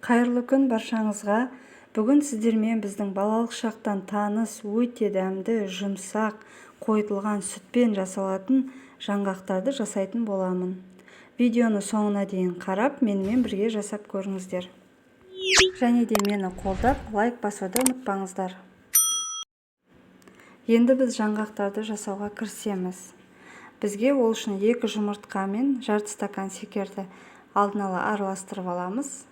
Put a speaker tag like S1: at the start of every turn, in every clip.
S1: Қайырлы күн баршаңызға. Бүгін сіздермен біздің балалық шақтан таныс, өте дәмді, жұмсақ, қойытылған сүтпен жасалатын жаңғақтарды жасайтын боламын. Видеоны соңына дейін қарап, менімен бірге жасап көріңіздер. Және де мені қолдап, лайк басуды ұмытпаңыздар. Енді біз жаңғақтарды жасауға кірісеміз. Бізге ол үшін 2 жұмыртқа мен жарты стакан шекерді алдын ала араластырып аламыз.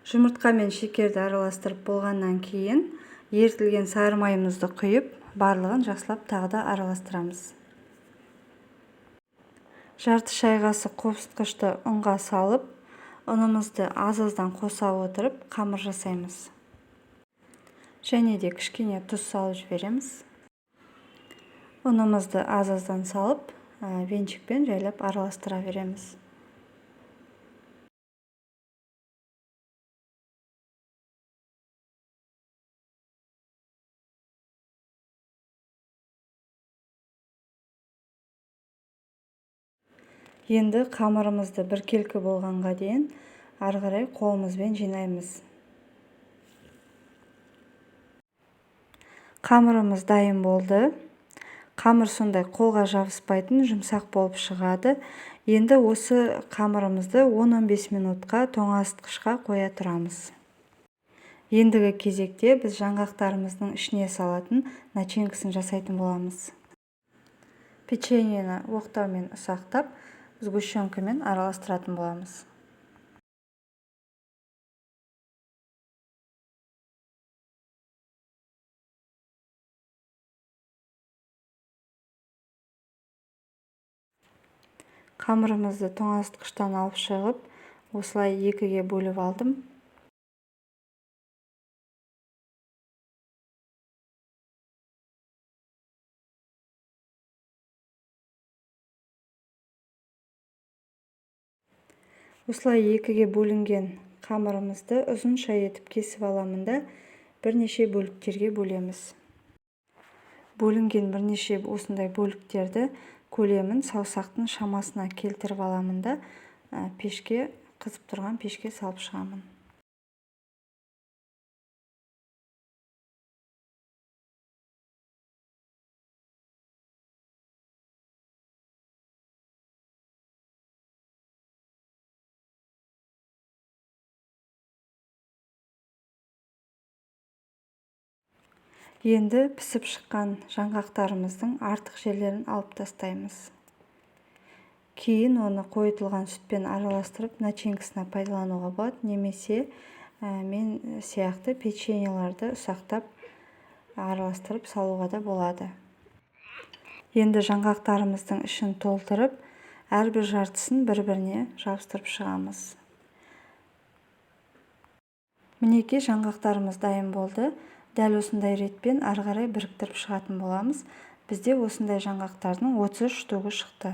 S1: Жұмыртқа мен шекерді араластырып болғаннан кейін ерітілген сары майымызды құйып, барлығын жақсылап тағы да араластырамыз. Жарты шай қасық қосқышты ұнға салып, ұнымызды аз-аздан қоса отырып қамыр жасаймыз. Және де кішкене тұз салып жібереміз. Ұнымызды аз-аздан салып, венчикпен жайлап араластыра береміз. Енді қамырымызды біркелкі болғанға дейін ары қарай қолымызбен жинаймыз. Қамырымыз дайын болды. Қамыр сондай қолға жабыспайтын жұмсақ болып шығады. Енді осы қамырымызды 10-15 минутқа тоңазытқышқа қоя тұрамыз. Ендігі кезекте біз жаңғақтарымыздың ішіне салатын начинкасын жасайтын боламыз. Печеньені оқтаумен ұсақтап, сгущенкамен араластыратын боламыз. Қамырымызды тоңазытқыштан алып шығып, осылай 2-ге бөліп алдым. Осылай 2-ге бөлінген қамырымызды ұзынша етіп кесіп аламын да бірнеше бөліктерге бөлеміз. Бөлінген бірнеше осындай бөліктерді көлемін саусақтың шамасына келтіріп аламын да пешке, қызып тұрған пешке салып шығамын. Енді пісіп шыққан жаңғақтарымыздың артық жерлерін алып тастаймыз. Кейін оны қойытылған сүтпен араластырып начинкасына пайдалануға болады, немесе мен сияқты печеньеларды ұсақтап араластырып салуға да болады. Енді жаңғақтарымыздың ішін толтырып, әрбір жартысын бір-біріне жабыстырып шығамыз. Мінекей жаңғақтарымыз дайын болды. Дәл осындай ретпен ары қарай біріктіріп шығатын боламыз. Бізде осындай жаңғақтардың 33 штугы шықты.